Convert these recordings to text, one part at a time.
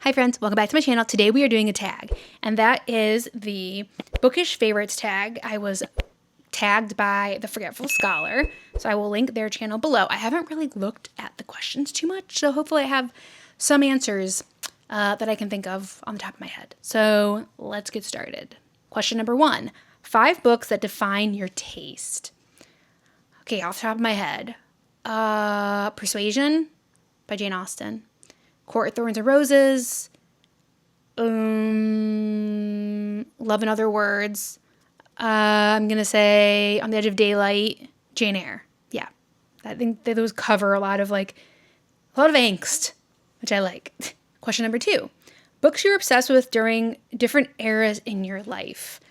Hi friends, welcome back to my channel. Today we are doing a tag, and that is the Bookish Favorites tag. I was tagged by the Forgetful Scholar, so I will link their channel below. I haven't really looked at the questions too much, so hopefully I have some answers that I can think of on the top of my head. So let's get started. Question number 1, 5 books that define your taste. Okay, off the top of my head, Persuasion by Jane Austen. Court of Thorns and Roses, Love and Other Words. I'm going to say On the Edge of Daylight, Jane Eyre. Yeah, I think that those cover a lot of angst, which I like. Question number 2, books you're obsessed with during different eras in your life.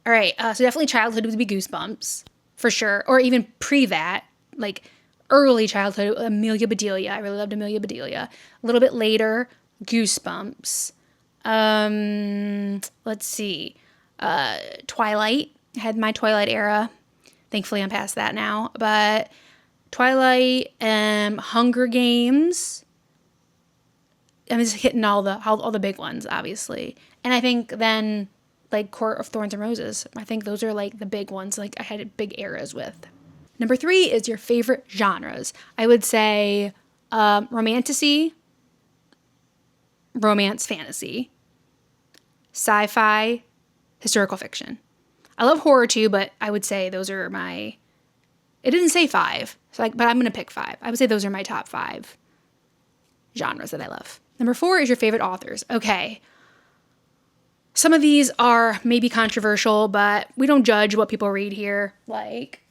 All right, so definitely childhood would be Goosebumps, for sure, or even pre that, like early childhood, Amelia Bedelia. I really loved Amelia Bedelia. A little bit later, Goosebumps. Let's see. Twilight. I had my Twilight era. Thankfully, I'm past that now. But Twilight, Hunger Games. I'm just hitting all the big ones, obviously. And I think then, like, Court of Thorns and Roses. I think those are, like, the big ones, like, I had big eras with. Number 3 is your favorite genres. I would say romantasy, romance fantasy, sci-fi, historical fiction. I love horror too, but I would say those are my, it didn't say 5, but I'm going to pick 5. I would say those are my top 5 genres that I love. Number 4 is your favorite authors. Okay. Some of these are maybe controversial, but we don't judge what people read here. Like,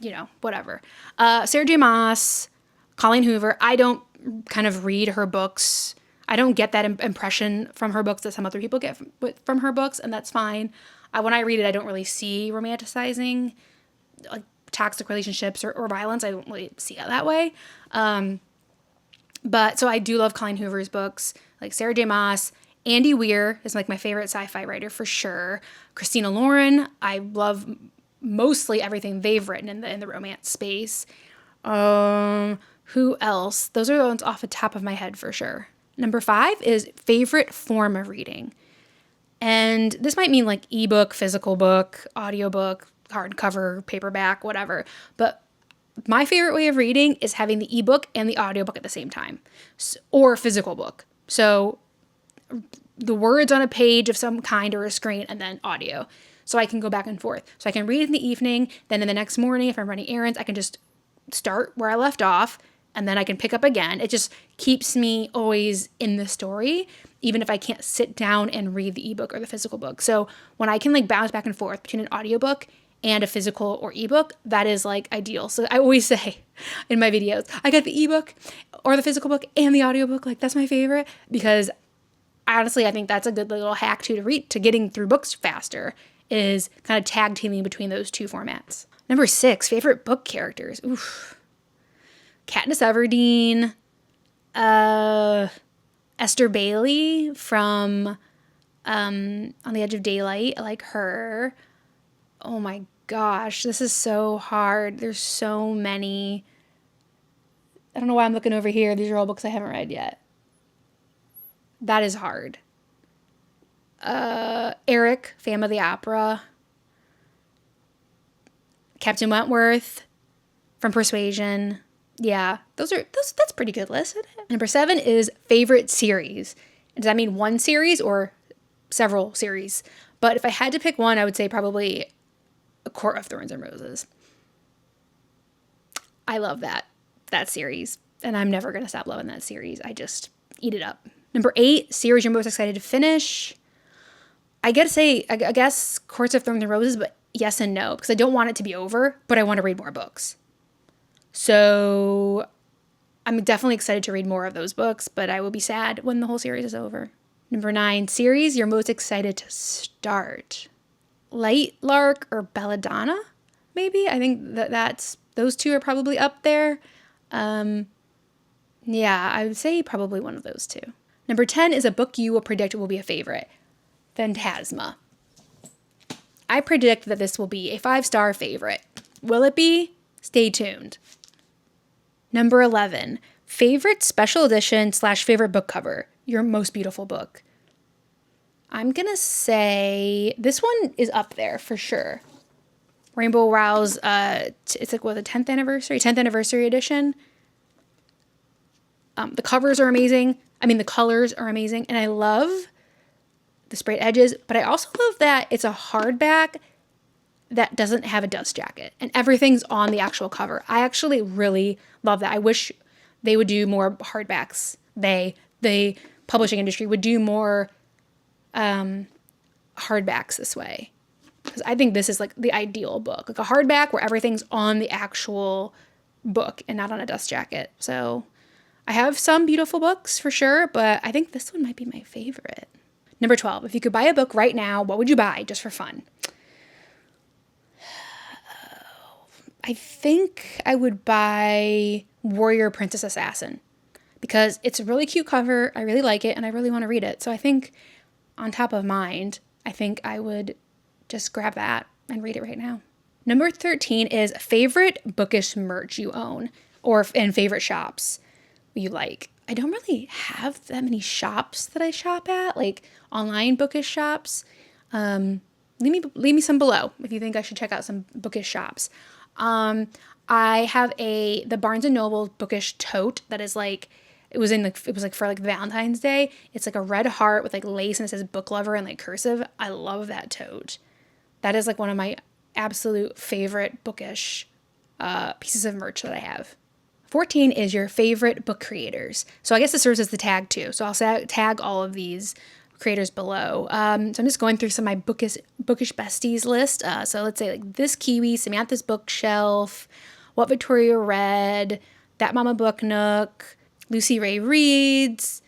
you know, whatever. Sarah J. Maas, Colleen Hoover. I don't kind of read her books. I don't get that impression from her books that some other people get from her books, and that's fine. When I read it, I don't really see romanticizing like toxic relationships or violence. I don't really see it that way. But so I do love Colleen Hoover's books, like Sarah J. Maas. Andy Weir is like my favorite sci-fi writer for sure. Christina Lauren, I love mostly everything they've written in the romance space. Who else? Those are the ones off the top of my head for sure. Number 5 is favorite form of reading. And this might mean like ebook, physical book, audiobook, hardcover, paperback, whatever. But my favorite way of reading is having the ebook and the audiobook at the same time, or physical book. So the words on a page of some kind or a screen, and then audio. So I can go back and forth. So I can read in the evening, then in the next morning, if I'm running errands, I can just start where I left off, and then I can pick up again. It just keeps me always in the story, even if I can't sit down and read the ebook or the physical book. So when I can like bounce back and forth between an audiobook and a physical or ebook, that is like ideal. So I always say in my videos, I got the ebook or the physical book and the audiobook. Like, that's my favorite, because honestly, I think that's a good little hack to getting through books faster, is kind of tag teaming between those two formats. Number 6, favorite book characters. Oof. Katniss Everdeen, Esther Bailey from On the Edge of Daylight. I like her. Oh my gosh, this is so hard. There's so many. I don't know why I'm looking over here. These are all books I haven't read yet. That is hard. Eric, Phantom of the Opera. Captain Wentworth from Persuasion. Yeah, that's pretty good list. Number 7 is favorite series. Does that mean one series or several series? But if I had to pick one, I would say probably A Court of Thorns and Roses. I love that series, and I'm never going to stop loving that series. I just eat it up. Number 8, series you're most excited to finish. I guess Courts of Thorns and Roses, but yes and no, because I don't want it to be over, but I want to read more books. So I'm definitely excited to read more of those books, but I will be sad when the whole series is over. Number 9, series you're most excited to start. Light Lark or Belladonna, maybe? I think that's those two are probably up there. Yeah, I would say probably one of those two. Number 10 is a book you will predict will be a favorite. Phantasma. I predict that this will be a 5-star favorite. Will it be? Stay tuned. Number 11, favorite special edition / favorite book cover. your most beautiful book? I'm going to say this one is up there for sure. Rainbow Rowell's, it's like, what, the 10th anniversary edition. The covers are amazing. I mean, the colors are amazing. And I love the sprayed edges, but I also love that it's a hardback that doesn't have a dust jacket and everything's on the actual cover. I actually really love that. I wish they would do more hardbacks. The publishing industry would do more hardbacks this way. Because I think this is like the ideal book, like a hardback where everything's on the actual book and not on a dust jacket. So I have some beautiful books for sure, but I think this one might be my favorite. Number 12, if you could buy a book right now, what would you buy just for fun? I think I would buy Warrior Princess Assassin because it's a really cute cover. I really like it and I really want to read it. So I think on top of mind, I think I would just grab that and read it right now. Number 13 is favorite bookish merch you own and favorite shops you like. I don't really have that many shops that I shop at, like online bookish shops. Leave me some below if you think I should check out some bookish shops. I have the Barnes & Noble bookish tote that is like, it was like for like Valentine's Day. It's like a red heart with like lace and it says book lover and like cursive. I love that tote. That is like one of my absolute favorite bookish pieces of merch that I have. 14 is your favorite book creators. So I guess this serves as the tag too. So I'll tag all of these creators below. So I'm just going through some of my bookish besties list. So let's say like This Kiwi, Samantha's Bookshelf, What Victoria Read, That Mama Book Nook, Lucy Ray Reads,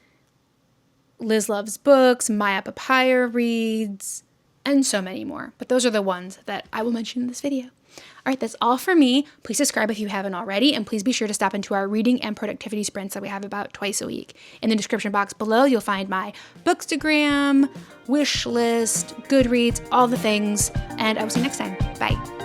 Liz Loves Books, Maya Papaya Reads, and so many more. But those are the ones that I will mention in this video. All right, that's all for me. Please subscribe if you haven't already, and please be sure to stop into our reading and productivity sprints that we have about twice a week. In the description box below, you'll find my Bookstagram, wish list, Goodreads, all the things, and I will see you next time. Bye.